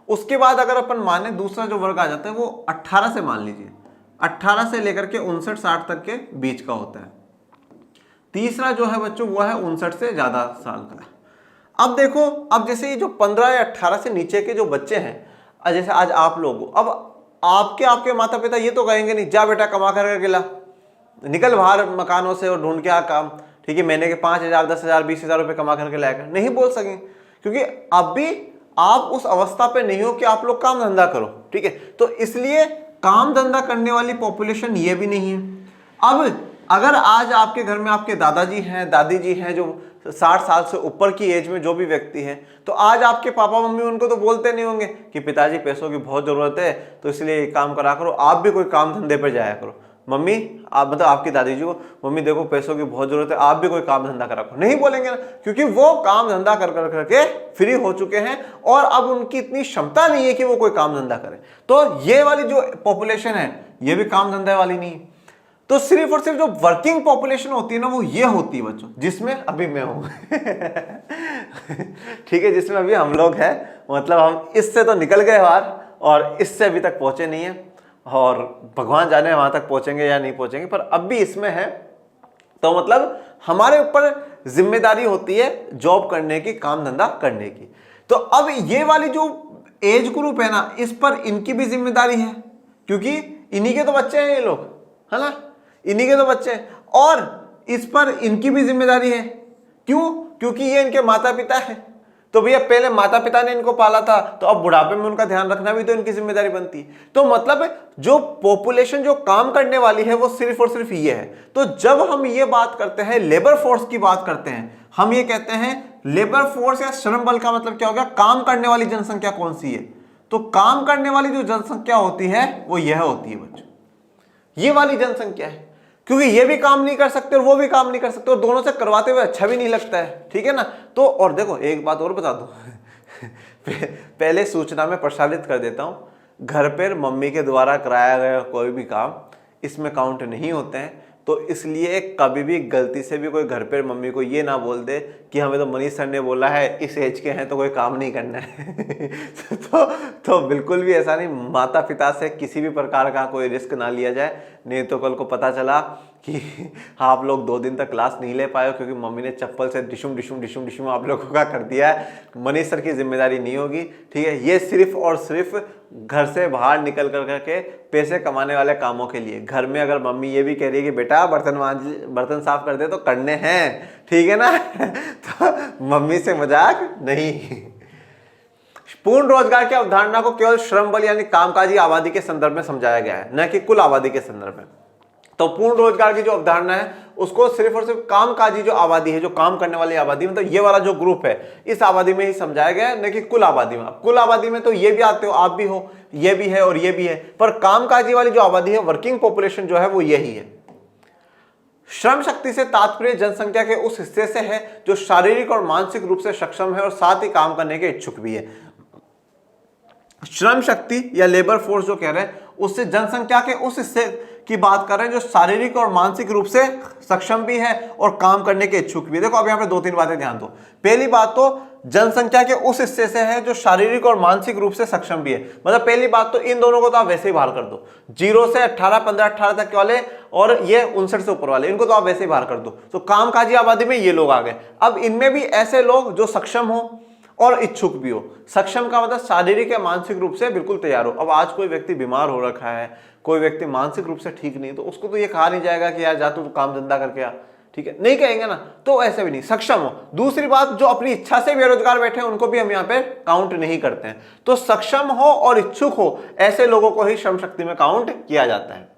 उसके बाद अगर अपन माने दूसरा जो वर्ग आ जाता है वो 18 से, मान लीजिए 18 से लेकर के 59-60 तक के बीच का होता है। तीसरा जो है बच्चों वो है 59 से ज्यादा साल का। अब देखो, अब जैसे ये जो 15 या 18 से नीचे के जो बच्चे हैं, जैसे आज आप लोग हो, अब आपके माता पिता ये तो कहेंगे नहीं जा बेटा कमा करके ला, निकल बाहर मकानों से और ढूंढ के आ काम, ठीक है, महीने के 5,000 10,000 20,000 रुपए कमा करके लाएगा, नहीं बोल सकेंगे क्योंकि अभी आप उस अवस्था पे नहीं हो कि आप लोग काम धंधा करो। ठीक है, तो इसलिए काम धंधा करने वाली पॉपुलेशन ये भी नहीं है। अब अगर आज आपके घर में आपके दादाजी हैं, दादी जी हैं, जो 60 साल से ऊपर की एज में जो भी व्यक्ति है, तो आज आपके पापा मम्मी उनको तो बोलते नहीं होंगे कि पिताजी पैसों की बहुत जरूरत है तो इसलिए काम करा करो, आप भी कोई काम धंधे पर जाया करो। मम्मी आप मतलब आपकी दादी जी को, मम्मी देखो पैसों की बहुत जरूरत है, आप भी कोई काम धंधा करा करो, नहीं बोलेंगे ना, क्योंकि वो काम धंधा कर करके फ्री हो चुके हैं और अब उनकी इतनी क्षमता नहीं है कि वो कोई काम धंधा करे। तो ये वाली जो पॉपुलेशन है ये भी काम धंधे वाली नहीं है। तो सिर्फ और सिर्फ जो वर्किंग पॉपुलेशन होती है ना वो ये होती है बच्चों, जिसमें अभी मैं हूं ठीक है, जिसमें अभी हम लोग हैं, मतलब हम इससे तो निकल गए बाहर और इससे अभी तक पहुंचे नहीं है, और भगवान जाने वहां तक पहुंचेंगे या नहीं पहुंचेंगे, पर अब भी इसमें है। तो मतलब हमारे ऊपर जिम्मेदारी होती है जॉब करने की, काम धंधा करने की। तो अब ये वाली जो एज ग्रुप है ना, इस पर इनकी भी जिम्मेदारी है, क्योंकि इन्हीं के तो बच्चे हैं ये लोग, है ना, इन्हीं के तो बच्चे हैं, और इस पर इनकी भी जिम्मेदारी है। क्यों? क्योंकि ये इनके माता पिता है। तो भैया पहले माता पिता ने इनको पाला था, तो अब बुढ़ापे में उनका ध्यान रखना भी तो इनकी जिम्मेदारी बनती है। तो मतलब जो पॉपुलेशन जो काम करने वाली है वो सिर्फ और सिर्फ ये है। तो जब हम ये बात करते हैं, लेबर फोर्स की बात करते हैं, हम ये कहते हैं लेबर फोर्स या श्रम बल का मतलब क्या हो गया, काम करने वाली जनसंख्या कौन सी है। तो काम करने वाली जो जनसंख्या होती है वो यह होती है बच्चों, ये वाली जनसंख्या है, क्योंकि ये भी काम नहीं कर सकते और वो भी काम नहीं कर सकते, और दोनों से करवाते हुए अच्छा भी नहीं लगता है, ठीक है ना। तो और देखो एक बात और बता दो पहले सूचना में प्रसारित कर देता हूं, घर पर मम्मी के द्वारा कराया गया कोई भी काम इसमें काउंट नहीं होते हैं। तो इसलिए कभी भी गलती से भी कोई घर पर मम्मी को ये ना बोल दे कि हमें तो मनीष सर ने बोला है इस एज के हैं तो कोई काम नहीं करना है तो बिल्कुल भी ऐसा नहीं, माता पिता से किसी भी प्रकार का कोई रिस्क ना लिया जाए, नहीं तो कल को पता चला कि आप लोग 2 दिन तक क्लास नहीं ले पाए क्योंकि मम्मी ने चप्पल से डिशुम डिशुम डिशुम डिशुम आप लोगों का कर दिया है। मनीष सर की जिम्मेदारी नहीं होगी, ठीक है। ये सिर्फ और सिर्फ घर से बाहर निकल कर के पैसे कमाने वाले कामों के लिए। घर में अगर मम्मी ये भी कह रही है कि बेटा बर्तन साफ कर दे तो करने हैं, ठीक है ना तो मम्मी से मजाक नहीं। पूर्ण रोजगार की अवधारणा को केवल श्रम बल यानी कामकाजी आबादी के संदर्भ में समझाया गया है, न कि कुल आबादी के संदर्भ में। तो पूर्ण रोजगार की जो अवधारणा है उसको सिर्फ और सिर्फ कामकाजी जो आबादी है, जो काम करने वाली आबादी, मतलब ये वाला जो ग्रुप है, इस आबादी में ही समझाया गया है, न कि कुल आबादी में। कुल आबादी में तो ये भी आते हो, आप भी हो, ये भी है और ये भी है, पर कामकाजी वाली जो आबादी है, वर्किंग पॉपुलेशन जो है वो यही है। श्रम शक्ति से तात्पर्य जनसंख्या के उस हिस्से से है जो शारीरिक और मानसिक रूप से सक्षम है और साथ ही काम करने के इच्छुक भी है। श्रम शक्ति या लेबर फोर्स जो कह रहे हैं उससे जनसंख्या के उस हिस्से की बात कर रहे हैं जो शारीरिक और मानसिक रूप से सक्षम भी है और काम करने के इच्छुक भी है। देखो अब यहाँ पे 2-3 बातें ध्यान दो। पहली बात तो जनसंख्या के उस हिस्से से है जो शारीरिक और मानसिक रूप से सक्षम भी है, मतलब पहली बात तो इन दोनों को तो आप वैसे ही बाहर कर दो, 0 से 18, 15, 18 तक वाले और ये 59 से ऊपर वाले, इनको तो आप वैसे ही बाहर कर दो। तो कामकाजी आबादी में ये लोग आ गए। अब इनमें भी ऐसे लोग जो सक्षम हो और इच्छुक भी हो। सक्षम का मतलब शारीरिक या मानसिक रूप से बिल्कुल तैयार हो। अब आज कोई व्यक्ति बीमार हो रखा है, कोई व्यक्ति मानसिक रूप से ठीक नहीं, तो उसको तो ये कहा नहीं जाएगा कि यार जा तू काम धंधा करके आ, ठीक है, नहीं कहेंगे ना। तो ऐसे भी नहीं, सक्षम हो। दूसरी बात, जो अपनी इच्छा से बेरोजगार बैठे हैं उनको भी हम यहाँ पे काउंट नहीं करते हैं। तो सक्षम हो और इच्छुक हो ऐसे लोगों को ही श्रम शक्ति में काउंट किया जाता है।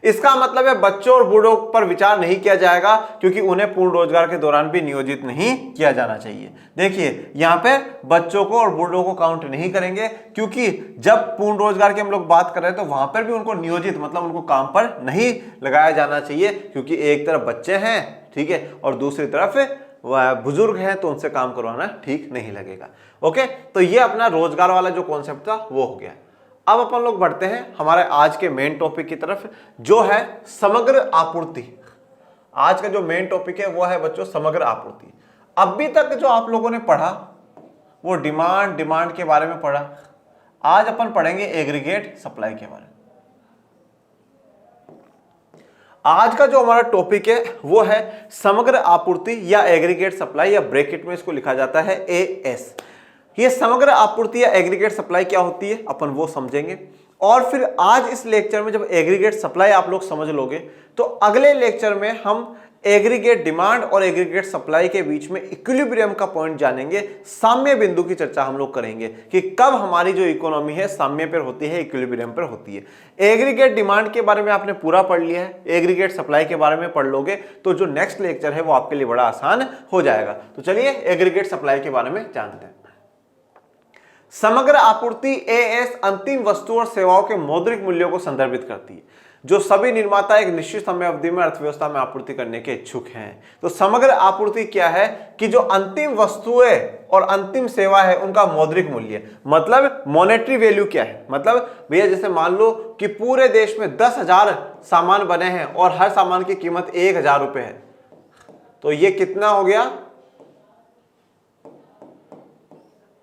इसका मतलब है बच्चों और बूढ़ों पर विचार नहीं किया जाएगा क्योंकि उन्हें पूर्ण रोजगार के दौरान भी नियोजित नहीं किया जाना चाहिए। देखिए यहाँ पे बच्चों को और बूढ़ों को काउंट नहीं करेंगे क्योंकि जब पूर्ण रोजगार की हम लोग बात कर रहे हैं तो वहां पर भी उनको नियोजित मतलब उनको काम पर नहीं लगाया जाना चाहिए, क्योंकि एक तरफ बच्चे हैं, ठीक है, और दूसरी तरफ वह बुजुर्ग हैं, तो उनसे काम करवाना ठीक नहीं लगेगा। ओके, तो ये अपना रोजगार वाला जो कॉन्सेप्ट था वो हो गया। अब अपन लोग बढ़ते हैं हमारे आज के मेन टॉपिक की तरफ, जो है समग्र आपूर्ति। आज का जो मेन टॉपिक है वो है बच्चों समग्र आपूर्ति। अभी तक जो आप लोगों ने पढ़ा वो डिमांड के बारे में पढ़ा। आज अपन पढ़ेंगे एग्रीगेट सप्लाई के बारे में। आज का जो हमारा टॉपिक है वो है समग्र आपूर्ति या एग्रीगेट सप्लाई, या ब्रैकेट में इसको लिखा जाता है एएस। ये समग्र आपूर्ति या एग्रीगेट सप्लाई क्या होती है अपन वो समझेंगे, और फिर आज इस लेक्चर में जब एग्रीगेट सप्लाई आप लोग समझ लोगे तो अगले लेक्चर में हम एग्रीगेट डिमांड और एग्रीगेट सप्लाई के बीच में इक्विलिब्रियम का पॉइंट जानेंगे, साम्य बिंदु की चर्चा हम लोग करेंगे कि कब हमारी जो इकोनॉमी है साम्य पर होती है, इक्विलिब्रियम पर होती है। एग्रीगेट डिमांड के बारे में आपने पूरा पढ़ लिया है, एग्रीगेट सप्लाई के बारे में पढ़ लोगे तो जो नेक्स्ट लेक्चर है वो आपके लिए बड़ा आसान हो जाएगा। तो चलिए एग्रीगेट सप्लाई के बारे में जानते हैं। समग्र आपूर्ति एएस अंतिम वस्तु और सेवाओं के मौद्रिक मूल्यों को संदर्भित करती है, जो सभी निर्माता एक निश्चित समय अवधि में अर्थव्यवस्था में आपूर्ति करने के इच्छुक हैं। तो समग्र आपूर्ति क्या है कि जो अंतिम वस्तुएं और अंतिम सेवा है उनका मौद्रिक मूल्य, मतलब मॉनेटरी वैल्यू क्या है। मतलब भैया जैसे मान लो कि पूरे देश में 10,000 सामान बने हैं और हर सामान की कीमत 1,000 रुपए है, तो ये कितना हो गया,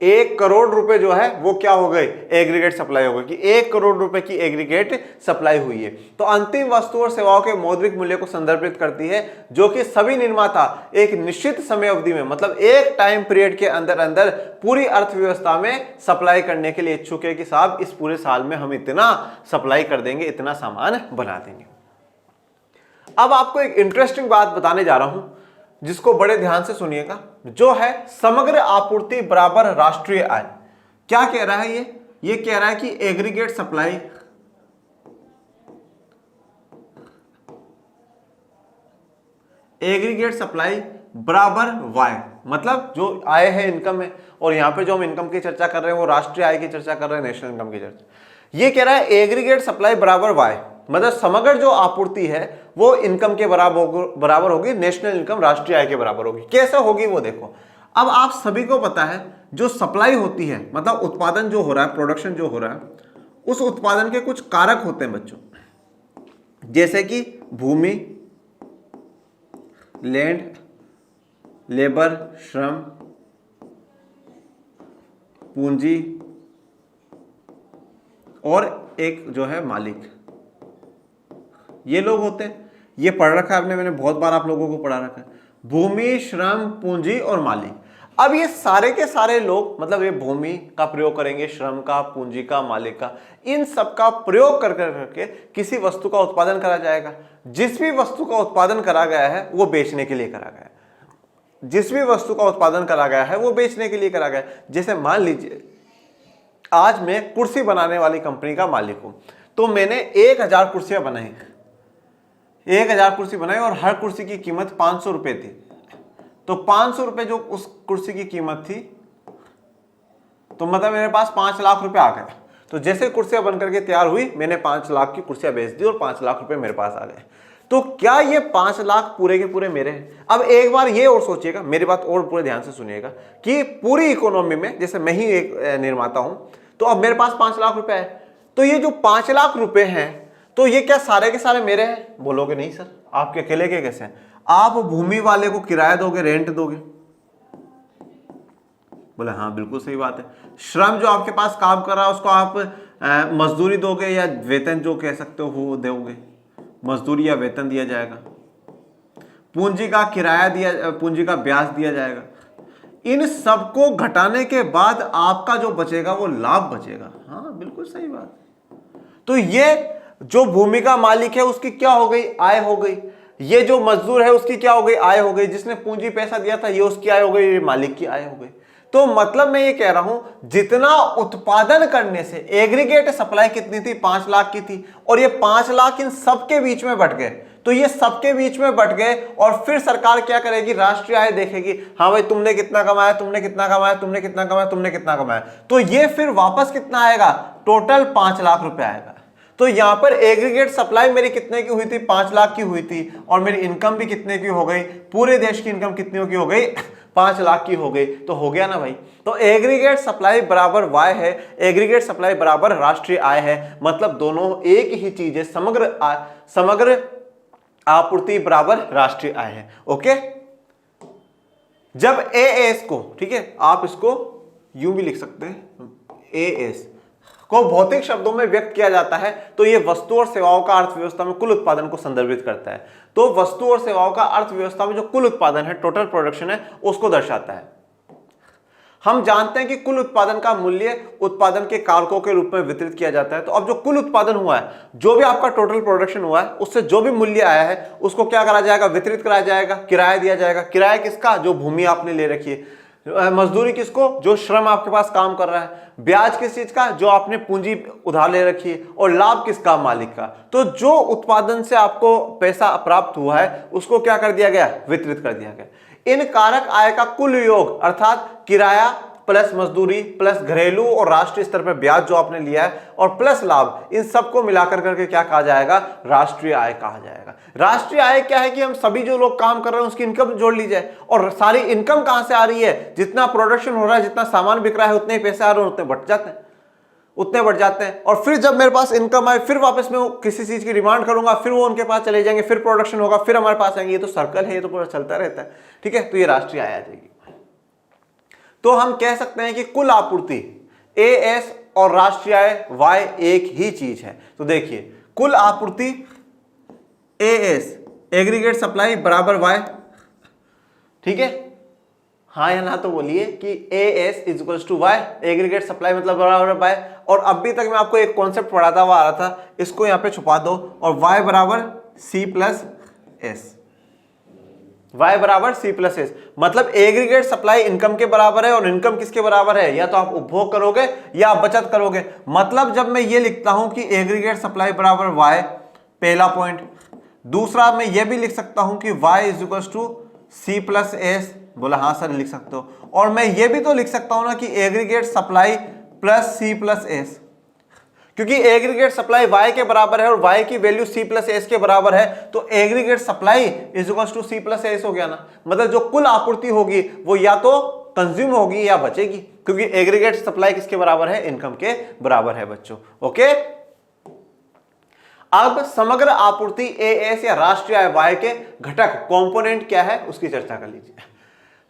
1 करोड़ रुपए जो है वो क्या हो गए, एग्रीगेट सप्लाई हो गई, कि 1 करोड़ रुपए की एग्रीगेट सप्लाई हुई है। तो अंतिम वस्तु और सेवाओं के मौद्रिक मूल्य को संदर्भित करती है, जो कि सभी निर्माता एक निश्चित समय अवधि में, मतलब एक टाइम पीरियड के अंदर अंदर पूरी अर्थव्यवस्था में सप्लाई करने के लिए इच्छुक है कि साहब इस पूरे साल में हम इतना सप्लाई कर देंगे, इतना सामान बना देंगे। अब आपको एक इंटरेस्टिंग बात बताने जा रहा हूं, जिसको बड़े ध्यान से सुनिएगा, जो है समग्र आपूर्ति बराबर राष्ट्रीय आय। क्या कह रहा है ये कह रहा है कि एग्रीगेट सप्लाई बराबर वाई, मतलब जो आय है, इनकम है, और यहां पे जो हम इनकम की चर्चा कर रहे हैं वो राष्ट्रीय आय की चर्चा कर रहे हैं, नेशनल इनकम की चर्चा। ये कह रहा है एग्रीगेट सप्लाई बराबर वाई, मतलब समग्र जो आपूर्ति है वो इनकम के बराबर होगी, नेशनल इनकम राष्ट्रीय आय के बराबर होगी। कैसे होगी वो देखो। अब आप सभी को पता है जो सप्लाई होती है, मतलब उत्पादन जो हो रहा है, प्रोडक्शन जो हो रहा है, उस उत्पादन के कुछ कारक होते हैं बच्चों, जैसे कि भूमि, लैंड, लेबर, श्रम, पूंजी और एक जो है मालिक, ये लोग होते हैं। ये पढ़ रखा है आपने, मैंने बहुत बार आप लोगों को पढ़ा रखा है, भूमि, श्रम, पूंजी और मालिक। अब ये सारे के सारे लोग, मतलब ये भूमि का प्रयोग करेंगे, श्रम का, पूंजी का, मालिक का, इन सब का प्रयोग कर करके किसी वस्तु का उत्पादन करा जाएगा। जिस भी वस्तु का उत्पादन करा गया है वो बेचने के लिए करा गया है, जिस भी वस्तु का उत्पादन करा गया है वो बेचने के लिए करा गया है। जैसे मान लीजिए आज मैं कुर्सी बनाने वाली कंपनी का मालिक हूं, तो मैंने 1000 कुर्सियां बनाई, 1000 कुर्सी बनाई और हर कुर्सी की कीमत 500 रुपए थी। तो 500 रुपए जो उस कुर्सी की कीमत थी, तो मतलब मेरे पास 5 लाख रुपए आ गए। तो जैसे कुर्सियां बनकर के तैयार हुई, मैंने 5 लाख की कुर्सियां बेच दी और 5 लाख रुपए मेरे पास आ गए। तो क्या ये 5 लाख पूरे के पूरे मेरे हैं? अब एक बार ये और सोचिएगा, मेरी बात और पूरे ध्यान से सुनिएगा, कि पूरी इकोनॉमी में जैसे मैं ही एक निर्माता हूं, तो अब मेरे पास 5 लाख रुपए है, तो ये जो 5 लाख रुपए हैं, तो ये क्या सारे के सारे मेरे हैं? बोलोगे नहीं सर, आपके अकेले के कैसे हैं? आप भूमि वाले को किराया दोगे, रेंट दोगे? बोले हाँ बिल्कुल सही बात है। श्रम जो आपके पास काम कर रहा है उसको आप मजदूरी दोगे या वेतन जो कह सकते हो वो दोगे, मजदूरी या वेतन दिया जाएगा। पूंजी का किराया दिया, पूंजी का ब्याज दिया जाएगा। इन सबको घटाने के बाद आपका जो बचेगा वो लाभ बचेगा। हाँ बिल्कुल सही बात। तो ये जो भूमि का मालिक है उसकी क्या हो गई? आय हो गई। ये जो मजदूर है उसकी क्या हो गई? आय हो गई। जिसने पूंजी पैसा दिया था ये उसकी आय हो गई, ये मालिक की आय हो गई। तो मतलब मैं ये कह रहा हूं जितना उत्पादन करने से एग्रीगेट सप्लाई कितनी थी? 5 लाख की थी, और ये 5 लाख इन सबके बीच में बट गए। तो ये सबके बीच में बट गए और फिर सरकार क्या करेगी? राष्ट्रीय आय देखेगी। हाँ भाई तुमने कितना कमाया, तुमने कितना कमाया, तुमने कितना कमाया, तुमने कितना कमाया। तो ये फिर वापस कितना आएगा? टोटल 5 लाख रुपए आएगा। तो यहां पर एग्रीगेट सप्लाई मेरी कितने की हुई थी? 5 लाख की हुई थी, और मेरी इनकम भी कितने की हो गई? पूरे देश की इनकम कितने की हो गई? 5 लाख की हो गई। तो हो गया ना भाई। तो एग्रीगेट सप्लाई बराबर वाई है, एग्रीगेट सप्लाई बराबर राष्ट्रीय आय है। मतलब दोनों एक ही चीज है, समग्र आपूर्ति बराबर राष्ट्रीय आय है। ओके, जब एएस को, ठीक है, आप इसको यूं भी लिख सकते हैं, एएस को भौतिक शब्दों में व्यक्त किया जाता है तो यह वस्तु और सेवाओं का अर्थव्यवस्था में कुल उत्पादन को संदर्भित करता है। तो वस्तु और सेवाओं का अर्थव्यवस्था में जो कुल उत्पादन है, टोटल प्रोडक्शन है, उसको दर्शाता है। हम जानते हैं कि कुल उत्पादन का मूल्य उत्पादन के कारकों के रूप में वितरित किया जाता है। तो अब जो कुल उत्पादन हुआ है, जो भी आपका टोटल प्रोडक्शन हुआ है, उससे जो भी मूल्य आया है उसको क्या करा जाएगा, वितरित कराया जाएगा, किराया दिया जाएगा। किराया किसका, जो भूमि आपने ले रखी है। मजदूरी किसको, जो श्रम आपके पास काम कर रहा है। ब्याज किस चीज का, जो आपने पूंजी उधार ले रखी है। और लाभ किसका, मालिक का। तो जो उत्पादन से आपको पैसा प्राप्त हुआ है उसको क्या कर दिया गया, वितरित कर दिया गया। इन कारक आय का कुल योग अर्थात किराया प्लस मजदूरी प्लस घरेलू और राष्ट्रीय स्तर पर ब्याज जो आपने लिया है और प्लस लाभ, इन सबको मिलाकर करके क्या कहा जाएगा, राष्ट्रीय आय कहा जाएगा। राष्ट्रीय आय क्या है कि हम सभी जो लोग काम कर रहे हैं उसकी इनकम जोड़ ली जाए। और सारी इनकम कहां से आ रही है, जितना प्रोडक्शन हो रहा है, जितना सामान बिक रहा है, उतने ही पैसे आ रहे हैं, उतने बढ़ जाते हैं। और फिर जब मेरे पास इनकम आए, फिर वापस मैं किसी चीज की डिमांड करूंगा, फिर वो उनके पास चले जाएंगे, फिर प्रोडक्शन होगा, फिर हमारे पास आएंगे। ये तो सर्कल है, ये तो पूरा चलता रहता है। ठीक है, तो ये राष्ट्रीय आय आ जाएगी। तो हम कह सकते हैं कि कुल आपूर्ति एएस और राष्ट्रीय आय वाई एक ही चीज है। तो देखिए, कुल आपूर्ति एएस एग्रीगेट सप्लाई बराबर वाई। ठीक है, हाँ या ना तो बोलिए कि AS is equal to Y, aggregate supply मतलब बराबर वाई। और अभी तक मैं आपको एक कॉन्सेप्ट पढ़ाता हुआ आ रहा था, इसको यहां पे छुपा दो। और वाई बराबर सी प्लस एस, y बराबर सी प्लस एस, मतलब एग्रीगेट सप्लाई इनकम के बराबर है। और इनकम किसके बराबर है, या तो आप उपभोग करोगे या आप बचत करोगे। मतलब जब मैं ये लिखता हूं कि एग्रीगेट सप्लाई बराबर y, पहला पॉइंट। दूसरा मैं ये भी लिख सकता हूं कि y is equal to C plus S, बोला हाँ सर लिख सकते हो। और मैं ये भी तो लिख सकता हूं ना कि aggregate supply plus C plus S, क्योंकि एग्रीगेट सप्लाई y के बराबर है और y की वैल्यू c प्लस एस के बराबर है। तो aggregate supply is equal to C plus S हो गया ना। मतलब जो कुल आपूर्ति होगी वो या तो कंज्यूम होगी या बचेगी, क्योंकि एग्रीगेट सप्लाई किसके बराबर है, इनकम के बराबर है बच्चों। ओके, अब समग्र आपूर्ति एएस या राष्ट्रीय आय वाई के घटक कंपोनेंट क्या है उसकी चर्चा कर लीजिए।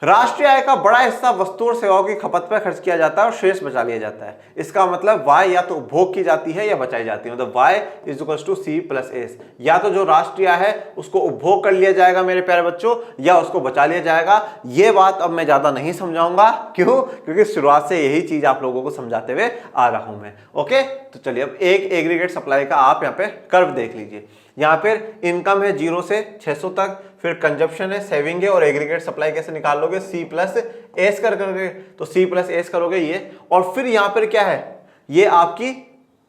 राष्ट्रीय आय का बड़ा हिस्सा वस्तु और सेवाओं की खपत पर खर्च किया जाता है और शेष बचा लिया जाता है। इसका मतलब y या तो उपभोग की जाती है या बचाई जाती है। मतलब y is equal to C plus S, या तो जो राष्ट्रीय आय है उसको उपभोग कर लिया जाएगा मेरे प्यारे बच्चों, या उसको बचा लिया जाएगा। ये बात अब मैं ज्यादा नहीं समझाऊंगा, क्यों, क्योंकि शुरुआत से यही चीज आप लोगों को समझाते हुए आ रहा हूं मैं। ओके, तो चलिए अब एक एग्रीगेट सप्लाई का आप यहाँ पे कर्व देख लीजिए। यहाँ पर इनकम है 0 से 600 तक, फिर कंजप्शन है, सेविंग है, और एग्रीगेट सप्लाई कैसे निकाल लोगे, सी प्लस एस करोगे। तो सी प्लस एस करोगे ये, और फिर यहाँ पर क्या है, ये आपकी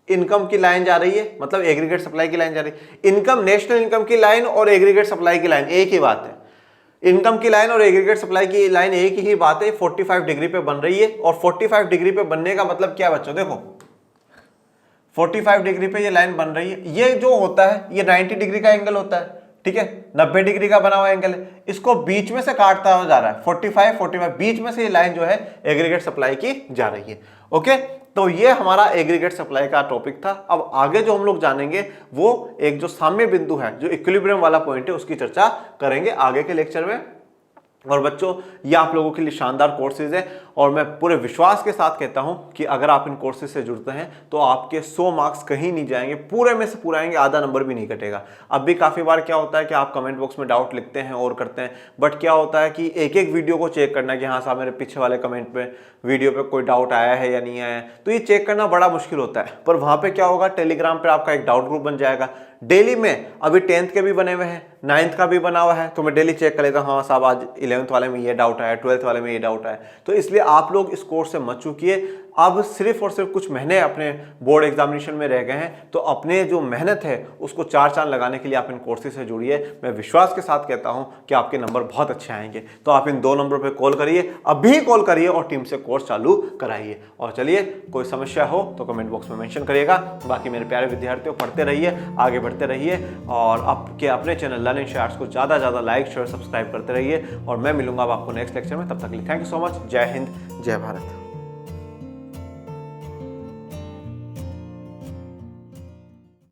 इनकम की लाइन जा रही है, मतलब एग्रीगेट सप्लाई की लाइन जा रही है। इनकम, नेशनल इनकम की लाइन और एग्रीगेट सप्लाई की लाइन एक ही बात है। इनकम की लाइन और एग्रीगेट सप्लाई की लाइन एक ही बात है, 45 डिग्री पे बन रही है। और 45 डिग्री पे बनने का मतलब क्या बच्चों, देखो 45 डिग्री पे ये लाइन बन रही है। ये जो होता है ये 90 डिग्री का एंगल होता है, ठीक है, 90 डिग्री का बना हुआ एंगल है। इसको बीच में से काटता हुआ जा रहा है, 45 बीच में से ये लाइन जो है एग्रीगेट सप्लाई की जा रही है। ओके, तो ये हमारा एग्रीगेट सप्लाई का टॉपिक था। अब आगे जो हम लोग जानेंगे वो एक जो साम्य बिंदु है, जो इक्विलिब्रियम वाला पॉइंट है, उसकी चर्चा करेंगे आगे के लेक्चर में। और बच्चों, ये आप लोगों के लिए शानदार कोर्सेज है, और मैं पूरे विश्वास के साथ कहता हूं कि अगर आप इन कोर्सेज से जुड़ते हैं तो आपके 100 मार्क्स कहीं नहीं जाएंगे, पूरे में से पूरा आएंगे, आधा नंबर भी नहीं कटेगा। अब भी काफ़ी बार क्या होता है कि आप कमेंट बॉक्स में डाउट लिखते हैं और करते हैं, बट क्या होता है कि एक एक वीडियो को चेक करना कि हाँ साहब मेरे पीछे वाले कमेंट पे वीडियो पे कोई डाउट आया है या नहीं आया है, तो ये चेक करना बड़ा मुश्किल होता है। पर वहाँ पर क्या होगा, टेलीग्राम पर आपका एक डाउट ग्रुप बन जाएगा। डेली में अभी 10th के भी बने हुए हैं, 9th का भी बना हुआ है, तो मैं डेली चेक कर लेता हूँ, हाँ साहब आज 11th वाले में ये डाउट आया, 12th वाले में ये डाउट आया। तो इसलिए आप लोग इस कोर्स से मत चूकिए। अब सिर्फ और सिर्फ कुछ महीने अपने बोर्ड एग्जामिनेशन में रह गए हैं, तो अपने जो मेहनत है उसको 4 चांद लगाने के लिए आप इन कोर्सेज से जुड़िए। मैं विश्वास के साथ कहता हूं कि आपके नंबर बहुत अच्छे आएंगे। तो आप इन 2 नंबर पे कॉल करिए, अभी कॉल करिए और टीम से कोर्स चालू कराइए। और चलिए, कोई समस्या हो तो कमेंट बॉक्स में मेंशन करिएगा। बाकी मेरे प्यारे विद्यार्थियों, पढ़ते रहिए, आगे बढ़ते रहिए, और आपके अपने चैनल लर्न एंड आर्ट्स को ज़्यादा से ज़्यादा लाइक शेयर सब्सक्राइब करते रहिए। और मैं मिलूंगा आपको नेक्स्ट लेक्चर में, तब तक के लिए थैंक यू सो मच। जय हिंद, जय भारत।